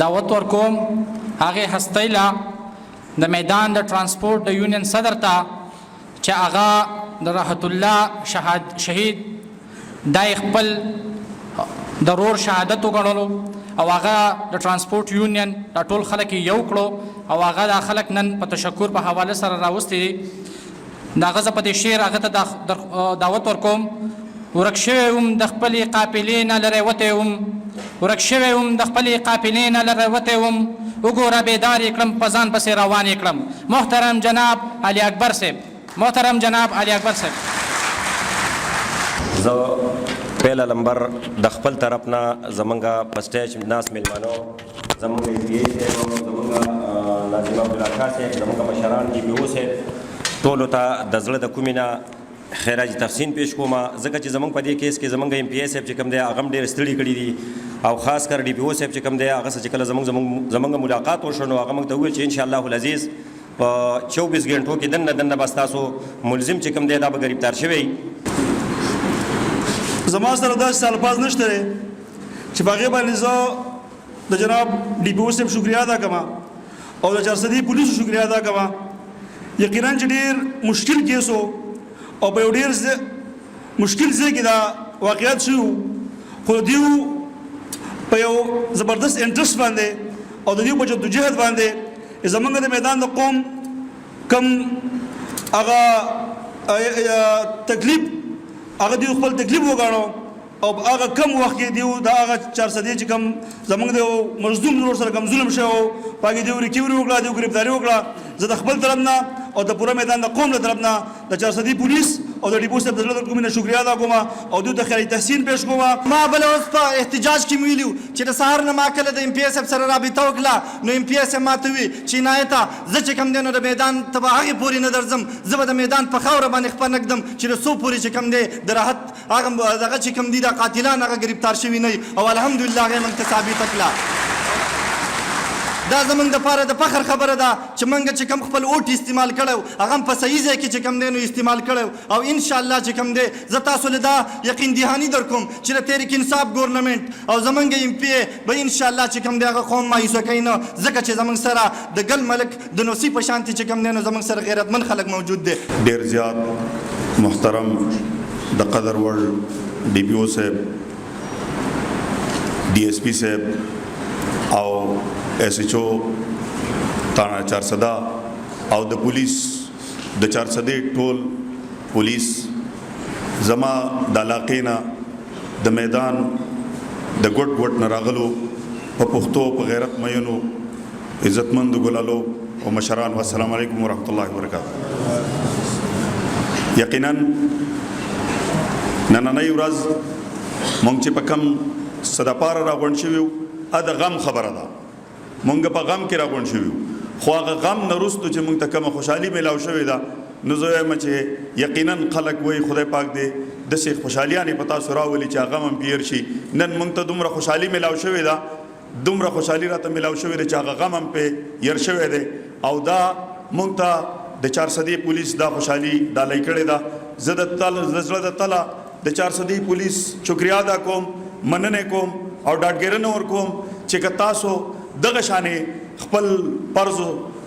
دعوت ورکوم هغه هستی لا د میدان د ترانسپورت د یونین صدر ته چې هغه د راحت الله شهید دای خپل ضرور شهادت وګڼلو او هغه د ترانسپورت یونین د ټول خلک یو کړو او هغه د خلک نن په تشکر په حواله سره راوستي دا غزه په دې شعر هغه ته دعوت ورکوم ورک شوی وم د خپلې قافلې نه لرې وتی وم ورک شوی وم د خپلې قافلې نه لرې وتی وم وګوره بیدار یې کړم په ځان پسې روان یې کړم محترم جناب علي اکبر صاحب محترم جناب علي اکبر صاحب زه پهله نمبر د خپل طرف نه زمونږ په سټیج ناست میلمانو زمونږ پی ای صاحب زمونږ ناظم عبدالله خان صاحب زمونږ مشران ډي پي او صاحب ټولو ته د زړه د کومې نه خراج تحسین پیش کوم ځکه چې زمونږ په دې کیس کې زمونږ ایم پی ای صاحب چې کوم دی هغه هم ډېر ستړي کړي دي او خاص کر ډي پي او صاحب چې کوم دی هغه چې کله زمونږ ملاقات وشو نو هغه موږ ته وویل چې انشاءالله العزیز په 24 غنټو کې دننه به ستاسو ملزم چې کوم دی دا به ګرفتار شوی زما سره داسې الفاظ نشته چې په هغې باندې زه د جناب ډي پي او صاحب شکریه ادا کوم او د چارسدي پولیسو شکریه ادا کوم یقینا چې ډېر مشکل کیس و او په یو ډېر مشکل ځای کې دا واقعیت شوي وو خو د دیو په یو زبردست انټرسټ باندې او د دیو په جدوجهد باندې زمونږ د میدان د قوم کم هغه تکلیف هغه دیو خپل تکلیف وګاڼو او هغه کم وخت کې دیو دا هغه 400 چې کم زمونږ د مظلوم نور سره کم ظلم شوی و په هغې دیو ریکوري وکړه دیو ګرفتاري وکړه زه د خپل طرف نه او د پوره میدان د قوم له طرف نه د 400 پولیس او د ډي پي او صاحب د زړه د کومې نه شکریه ادا کوم او دوی ته خیري تحسین پیش کوم ما بله اوس په احتجاج کې مې ویلي چې د سهار نه ما کله د ایم پي ای صاحب سره رابطه وکړه نو ایم پي ای صاحب ما ته وي چې عنایته زه چې کوم دی نو د میدان ته به هغې پورې نه درځم زه به د میدان په خاوره باندې خپه نه ږدم چې د څو پورې چې کوم دی د راحت هغه دغه چې کوم دي د قاتلان هغه ګرفتار شوي نه او الحمدلله هغه موږ ته ثابته کړه دا زمونږ دپاره د فخر خبره ده چې موږ چې کوم خپل اوټ استعمال کړی هغه هم په صحیح ځای کې چې کوم دی نو استعمال کړی او انشاءالله چې کوم دی زه تاسو له دا یقین دهاني در کوم چې د تحریک انصاف ګورنمنټ او زمونږ ایم پی ای به انشاءالله چې کوم دی هغه قوم مایوسه کوي نه ځکه چې زمونږ سره د ګل ملک د نوسي په شانتې چې کوم دی نو زمونږ سره غیرتمند خلک موجود دی ډېر زیات محترم د قدر وړ ډي پي او صاحب D S P صاحب او ایس ایچ او تانا 400 او د پولیس د 400 ټول پولیس زما د علاقې نه د میدان د ګوټ نه راغلو په پښتو په غیرت مینو عزتمند ګلالو او مشران والسلام علیکم ورحمت الله وبرکاته یقینا نننۍ ورځ مونږ چې په کم صدپاره راغونډ شوي یو د غم خبره ده مونږ په غم کې راغونډ شوي یو خو هغه غم نه وروستو چې مونږ ته کومه خوشحالي میلاو شوې ده نو زه وایم چې یقینا خلک وایي خدای پاک دې داسې خوشحالیانې په تاسو راولي چې هغه هم پیر شي نن مونږ ته دومره خوشحالي میلاو شوې ده دومره خوشحالي راته میلاو شوې ده چې هغه غم هم پې ير شوی دی او دا مونږ ته د 400 پولیس دا خوشحالي ډالۍ کړې ده زه د زړه د تله د 400 پولیس شکریا ادا کوم مننه کوم او ډاډګرنه ورکوم چې که تاسو دغه شانې خپل فرض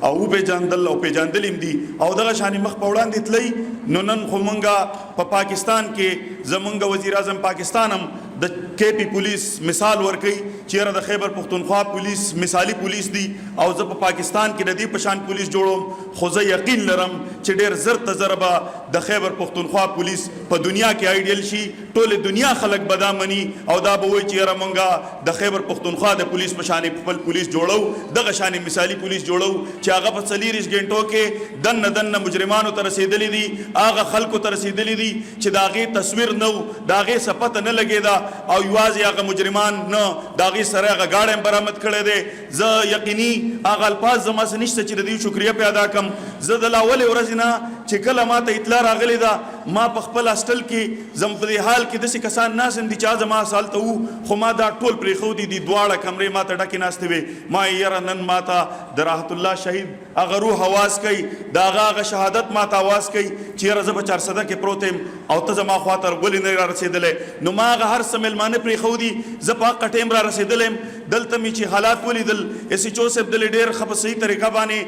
او پیژندل او پیژندل دي او دغه شانې مخ په وړاندې تللی نو نن خو مونږه په پاکستان کې زمونږ وزیر اعظم پاکستان هم د کے پی پولیس مثال ورکوي چې د خیبر پختونخوا پولیس مثالی پولیس دي او زه په پاکستان کې د دې په شان پولیس جوړوم خو زه یقین لرم چې ډېر زر ته زر به د خیبر پښتونخوا پولیس په دنیا کې آیډیل شي. ټولې دنیا خلک به دا مني او دا به وایي چې یاره مونږه د خیبر پښتونخوا د پولیس په شانې خپل پولیس جوړو، دغه شانې مثالي پولیس جوړو چې هغه په 40 غنټو کې دنه مجرمانو ته رسېدلي دي، هغه خلکو ته رسېدلي دي چې د هغې تصویر نه و، د هغې څه پته نه لګېده او یوازې هغه مجرمان نه د هغې سره هغه ګاډی هم برآمد کړی دی. زه یقیني هغه الفاظ زما څه نشته چې د دې شکریه پې ادا کړم. زه د لاولې ورځې نه چې کله ما ته اطلاع راغلې ده، ما په خپل هاسټل کې زم په دې حال کې داسې کسان ناست دي چې زما هلته وو، خو ما دا ټول پرېښودي دي، دواړه کمرې ما ته ډکې ناستې وې. ما یاره نن ما ته د راحت الله شهید هغه روح آواز کوي، د هغه شهادت ما ته آواز کوي چې یاره زه به 400 کې پروت یم او ته زما خواته ولې نه را رسېدلی. نو ما هغه هر څه مېلمانه پرېښودي، زه په حقه ټیم را رسېدلی یم. دلته مې چې حالات ولیدل، ایس ایچ او صاحب دلې ډېر ښه په صحیح طریقه باندې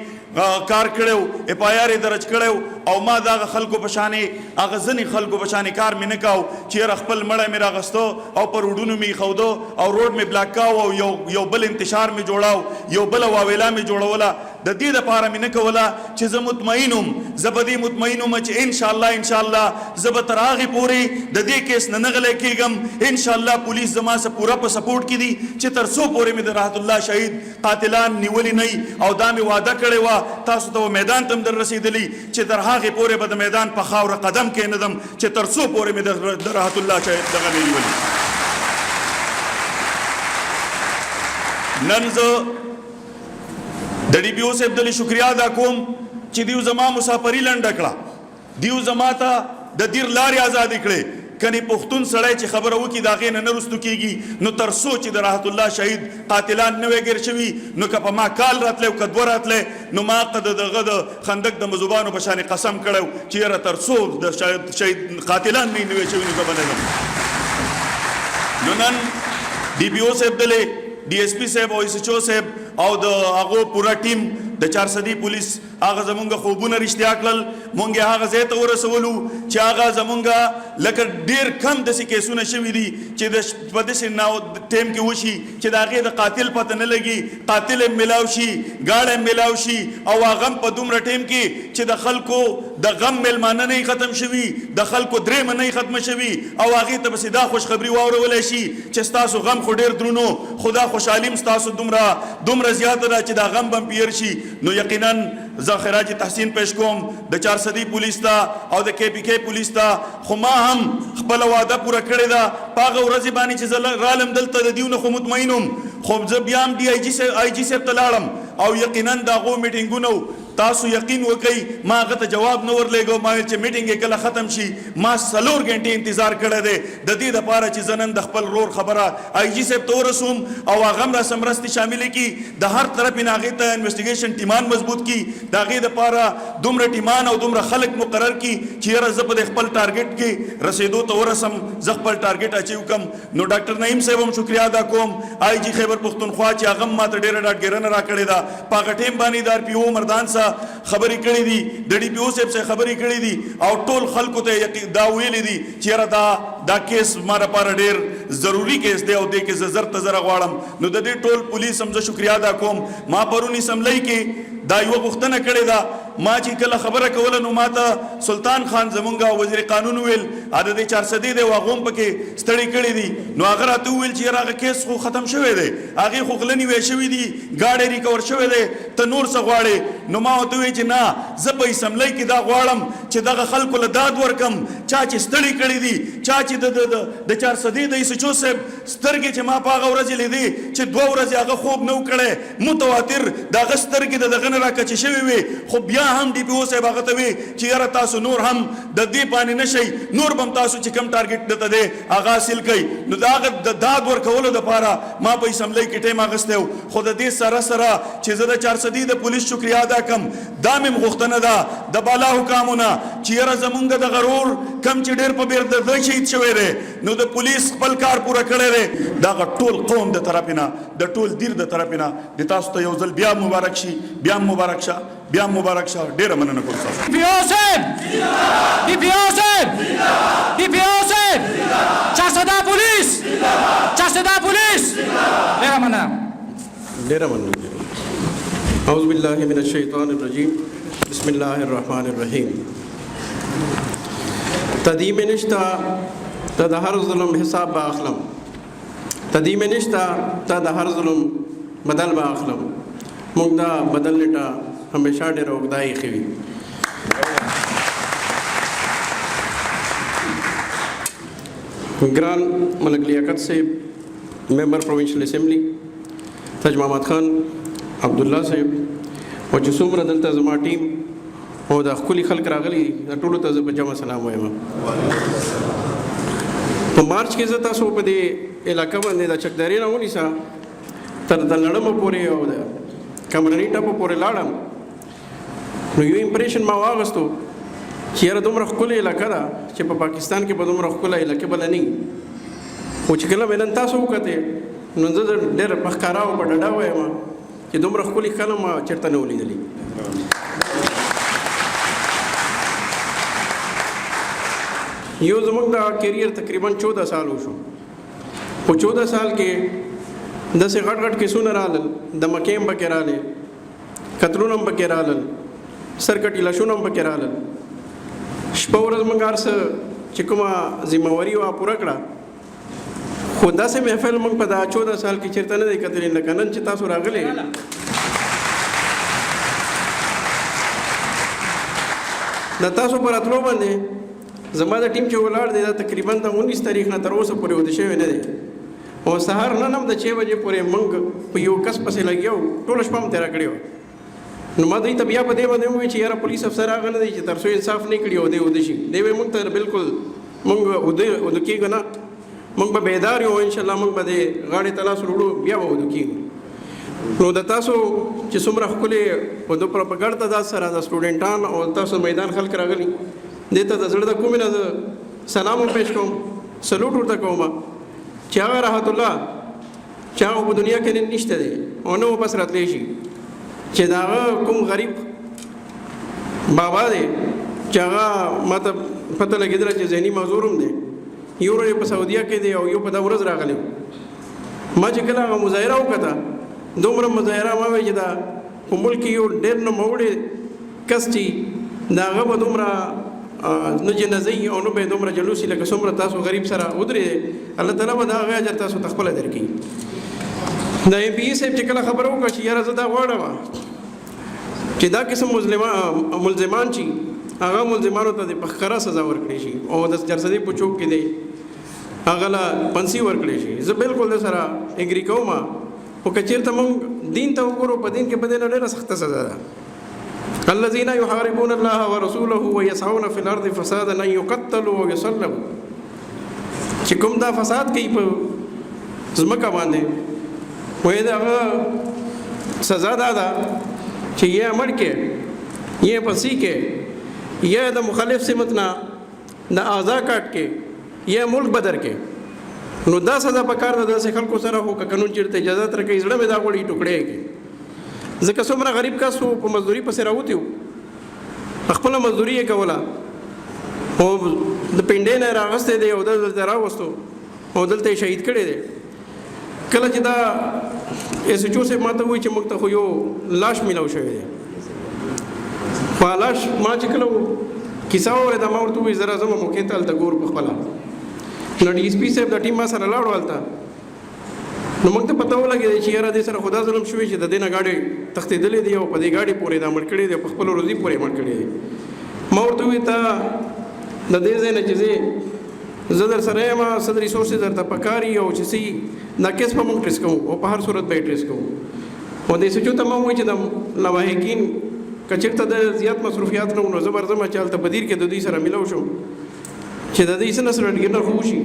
کار کړی و، اف آی آر یې درج کړی او ما د هغه خلکو په شانې هغه ځینې خلکو په شانې کار مې نه کاو چې یاره خپل مړی مې راغسته او په روډونو مې ایښوده او روډ مې بلاک کاو او یو بل انتشار مې جوړاو، یو بله واویلا مې جوړوله. د دې دپاره مې نه کوله چې زه مطمئن وم، زه په دې مطمئن وم چې انشاءالله زه به تر هغې پورې د دې کیس نه غلی کېږم. انشاءالله پولیس زما سره پوره په سپورټ کې دي چې تر څو پورې مې د راحت الله شهید قاتلان نیولي نه او دا مې وعده کړې وه تاسو ته میدان ته هم در رسېدلي چې تر هغې پورې به د میدان په خاوره قدم کېنږدم چې تر څو پورې مې د راحت الله شهید دغه نه نیولي. نن زه د ډي پي او صاحب دلې شکریه ادا کوم چې دیو زما مسافري لنډه کړه، دیو زما ته د دیر لارې ازادې کړې. کنې پښتون سړی چې خبره وکړي د هغې نه رستو کېږي. نو تر څو چې د راحت الله شهید قاتلان نه وی ګیر شوي، نو که په ما کال راتلی او که 2 راتلی، نو ما د دغه د خندق د مذوبانو په شانې قسم کړی چې یاره تر څو د شهید قاتلان نه وی شوي نو زه به نه ځم. نو نن ډي پي او صاحب دلې D S P صاحب او ایس ایچ او صاحب او د هغو پوره ټیم د 400 پولیس هغه زمونږ خوبونه رښتیا کړل. مونږ یې هغه ځای ته ورسولو چې هغه زمونږ لکه ډېر کم داسې کیسونه شوي دي چې په داسې ټایم کې وشي چې د هغې د قاتل پته نه لګي، قاتل یې میلاو شي، ګاډی یې میلاو شي او هغه هم په دومره ټایم کې چې د خلکو د غم میلمانه نه ختم شوي، د خلکو درېمه نه ختمه شوي او هغې ته پسې دا خوشخبري واورولی شي چې ستاسو غم خو ډېر درونو، خو دا خوشحالي هم ستاسو دومره زیاته ده چې دا غم به هم پیر شي. نو یقینا زه خراج تحسین پیش کوم د 400 پولیس ته او د کے پی کے پولیس ته. خو ما هم خپله وعده پوره کړې ده په هغه ورځې باندې چې زه رالم دلته د دیو نه خو مطمئن وم، خو زه بیا هم آی جي صاحب ته لاړم او یقینا د هغو میټینګونه تاسو یقین وکئ ما هغه ته جواب نه ورلېږو. ما ویل چې میټینګ یې کله ختم شي. ما 4 غنټې انتظار کړی دی د دې دپاره چې زه نن د خپل رور خبره آی جي صاحب ته ورسوم او هغه هم راسه مرستې شاملې کړي، د هر طرف نه هغې ته انویسټیګیشن ټیمان مضبوط کړي، د هغې دپاره دومره ټیمان او دومره خلک مقرر کړي چې یاره زه په د خپل ټارګېټ کې رسېدو ته ورسم، زه خپل ټارګېټ اچیو کړم. نو ډاکټر نعیم صاحب هم شکریه ادا کوم، آی جي خیبر پښتونخوا چې هغه هم ما ته ډېره ډاډګیرنه راکړې ده. په هغه ټایم باندې د آر پي او مردان سره خبرې کړې دي، د ډي پي او صاحب سره خبرې کړې دي او ټول خلکو ته دا ویلې دي چې یاره دا کیس ما لپاره ډېر ضروري کیس دی او دې کې زه زر ته زره غواړم. نو د دې ټول پولیس هم زه شکریه ادا کوم. ما پرون اسمبلی کې دا یوه غوښتنه کړې ده، ما چې کله خبره کوله نو ما ته سلطان خان زمونږ وزیر قانون ویل د دې 400 دی هغه هم پکې ستړي کړي دي. نو هغه راته وویل چې یاره هغه کیس خو ختم شوی دی، هغې خو غله نیوی شوي دي، ګاډی ریکور شوی دی، ته نور څه غواړې؟ نو ما ورته وویل چې نه، زه په اسمبلی کې دا غواړم چې دغه خلکو له داد ورکم چا چې ستړي کړي دي، چا چې د 400 د ایس ایچ او صاحب سترګې چې ما په هغه ورځې لیدې چې 2 ورځې هغه خوب نه و کړی، متواتر د هغه سترګې د دغه نه راکچې شوې وې، خو بیا هم ډي پي او صاحب هغه ته وی چې یاره تاسو نور هم د دې باندې نه شئ، نور به هم تاسو چې کوم ټارګېټ درته دی هغه حاصل کوئ. نو د هغه د داد ورکولو دپاره ما په اسمبلی کې ټایم اخیستی و. خو د دې سره سره چې زه د 400 د پولیس شکریه ادا کړم، دا مې غوښتنه ده د بالا حکامونه چې یاره زمونږ د غرور کم چې ډېر په بېر د شهید شوی دی، نو د پولیس خپل کار پوره کړی دی. دغه ټول قوم د طرفې نه، د ټول دیر د طرفې نه د تاسو ته یو ځل بیا مبارک شي، بیا مبارک شه، بیا مبارک شه. ډېره مننه کوم تاسو. D P O साहब 400 पुलिस ډېره مننه. أعوذ بالله من الشيطان الرجيم बिस्मिल्लाहिर्रहमानिर्रहीम। तदीम निश्ता तद हर जुल्म हिसाब बाखलम, तदीम निश्ता तद हर जुल्म बदल बाखलम, मुगदा बदल निटा हमेशा डेर उगदाई खिवी। ग्रान मलक लियाकत से मेंबर प्रोविंशियल असेंबली तज मोहम्मद खान अब्दुल्ला साहब और जुसूमर दलता जमा टीम और द खुली खल्क रागली टोलो तजब जमा सलाम वायम। तो मार्च के जता सो पदे इलाका बंदे द चकदारी ना होनी सा तर द लड़म पूरे और द कमरनी टप पूरे लाड़म नो यू इंप्रेशन मा वागस्तो चियर तुम रखकुल इलाका दा चे पाकिस्तान के बदुम रखकुल इलाके बला नहीं वो चिकला मेनंता सो कते नंजर डेर पखकारा और बडडा वायम कि तुम रखकुल कलम चरता नोली दली। यो जमंग दा कैरियर तकरीबन 14 साल हो शो। वो 14 साल के 10 गट के सुन रालल दमकेम बकेराले कतलुनम बकेरालल सरकटी लशुनम बकेरालल शपौरज मंगार से चिकुमा जिम्मेवारी वा पूरा कड़ा खुदा से महफिल मंग पदा 14 साल की चिरता ने कतले न कनन चिता सुरागले नतासो पर अतलो बंदे जमादा टीम चे वलाड़ दे तकरीबन 19 तारीख ना तरोस पूरे उद्देश्य ने दे और सहार ना नम द 6 बजे पूरे मंग पियो कस पसे लगियो टोलश पम तेरा कड़ियो नुमादी तबिया पदे बदे हुए चे यार पुलिस अफसर आगन दे चे तरसो इंसाफ नहीं कड़ियो दे उद्देश्य देवे मंग तर बिल्कुल मंग उदकी गना मंग बेदार हो इंशाल्लाह मंग बदे गाड़ी तलाश रुड़ो बिया वो उदकी नो दतासो चे सुमरा खुले वो दो प्रोपेगेंडा दा सरा दा स्टूडेंटान और तासो मैदान खल करा गली देता था जड़ को मिला सलाम पेश करूँ सलूट उड़ता कहूँ चाह रहतुल्ला चाह वो दुनिया के निश्ते दे ओनो वापस रतलेशी चेदागा कुम गरीब बाबा दे चाह मतलब पता लगे इधर चे जहनी मजूरम दे यूरो ये सऊदिया के दे और यो पता उरज रागले माँ चिकला मुजाहरा हो कता दो मरम मुजाहरा मावे जदा कुमुल की यो डेर न मोड़े कस्टी दागा बदुमरा नजे नज़ई और नुबे दुमरा जलूसी लगे सुमरा तासो गरीब सरा उधरे अल्लाह ताला बदा गया जरता सो तखपला दर की ना एमपी से चिकला खबर होगा कि यार ज़दा वाड़ा वा चिदा किस्म मुल्ज़िमान ची आगा मुल्ज़िमानों ता दे पखरा सज़ा वर्कड़ी ची और 10 जरसदी पुछो के दे आगला पंसी वर्कड़ी ची ज बिल्कुल दे सरा एग्री कौमा वो कचेर तमंग दीन तो करो पदीन के बदे न सख्त सज़ा अल्लज़ीना युहारिबून अल्लाह व रसूलहु व यसअून फिल अर्दि फसादन अन युक़त्तलू व युसल्लबू चिकुम दा फसाद कई पर ज़मका बांधे वही अगर सज़ा दादा कि ये अमर के ये पसी के ये द मुखालिफ सिमत ना द आज़ा काट के ये मुल्क बदर के नो दा सज़ा पकार दा से खल को सरा हो का कानून चिरते इजाज़त रखे इजड़ा में दागोड़ी टुकड़े के ज़का सुमरा गरीब का सो मजदूरी पर राउती हो अखपला मजदूरी है कवला और पिंडे ने रागस्ते दे उधर रागस्तो और दलते शहीद करे दे कल जिदा ऐसे चो से माता हुई चमकता हो यो लाश मिला शहे दे लाश माँ चिकलो किसा और दमा और तू भी जरा जमा मुखे तल तगोर पखला न डीएसपी से द टीम मा सर लाड़ वालता न मंग पता हो लगे चियारा दे सर खुदा जुल्म शुवे च देना गाड़ी तख्ते दले दिया पदे गाड़ी पूरे दा मड़कड़े दे पखपलो रोजी पूरे मड़कड़े मोर तो ता द दे जे न जजे जदर सरेमा सदरी सोर्स दर ता पकारी ओ चिसी ना केस पर मंग ट्रेस को ओ पहाड़ सूरत पे ट्रेस को ओ दे से जो तमाम हुई च दम लवाहिकीन कचरता द जियात मसरूफियात न जबर जमा चलता बदीर के ददी सर मिलो शो च ददी सन सर गिनर खुशी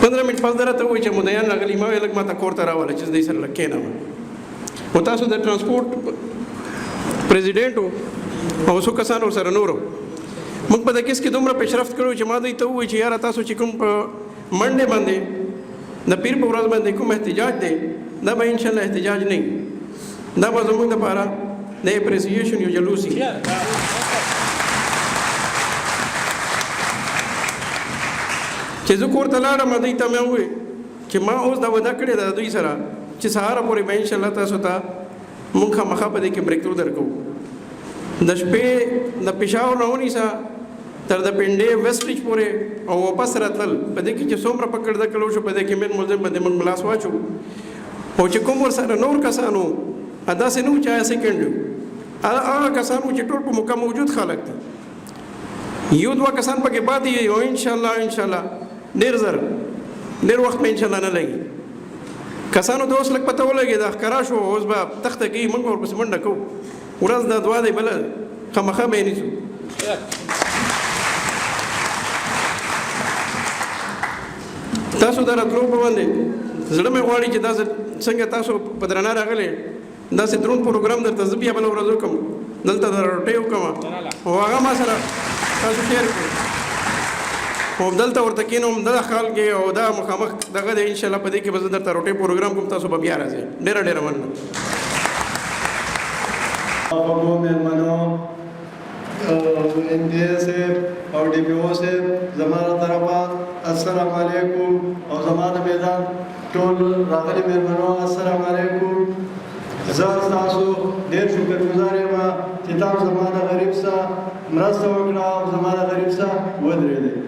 15 मिनट पास दरा तो वही मुदयान लगली मावे लग माता कोरता रावाला चीज दे सर लखे ना होता सो द ट्रांसपोर्ट प्रेसिडेंट हो और सो कसान और सर नूरो मग पता किसके दुमरा पेशरफ्त करो जमा दई तो वही यार तासो चिकुम मंडे बंदे न पीर पुराज बंदे को एहतजाज दे न भाई इंशाल्लाह एहतजाज नहीं न बजमुग द पारा न एप्रिसिएशन यो जलूसी चीज़ों को तलाड़ा मदई तमें हुए कि माँ उस दवा दकड़े दा दुई सरा चे सहारा पूरे मैं इंशाल्लाह तासोता मुखा मखा पदे के ब्रेक थ्रू दर को د شپې د پېښور نه ونیسه تر د پنډې ویسټریج پورې او واپس راتلل په دې کې چې څومره پکړ د کلو شو په دې کې مین ملزم باندې موږ لاس واچو او چې کوم ورسره نور کسانو داسې نه و چې سیکنډ هغه کسانو چې ټول په موقع موجود خلک دي یو دوه کسان پکې پاتې او انشاءالله ډېر وخت به انشاءالله نه لګي کسانو ته اوس لږ پته ولګي دا ښکاره شو اوس به تخته کې موږ ورپسې منډه کوو ورځ د دعا دی بله خامخا به یې نیسو تاسو د راتلو په باندې زړه مې غواړي چې داسې څنګه تاسو په درنه راغلي داسې دروند پروګرام درته زه بیا بله ورځ وکړم دلته د روټۍ وکړم او هغه ما سره تاسو شیر کړئ او دلته ورته کښېنوم دغه خال کې او دا مخامخ دغه دی انشاءالله په دې کې به زه درته روټۍ پروګرام کوم تاسو به بیا راځئ ډېره مننه NDA से और DPO से ज़माना तरफा अस्सलाम वालेकुम और ज़माना मैदान टोल रागली मेहमानों अस्सलाम वालेकुम ज़ासो देर शुक्रगुजार मा किताब ज़माना गरीब सा मरस्ता वकड़ा ज़माना गरीब सा वदरे दे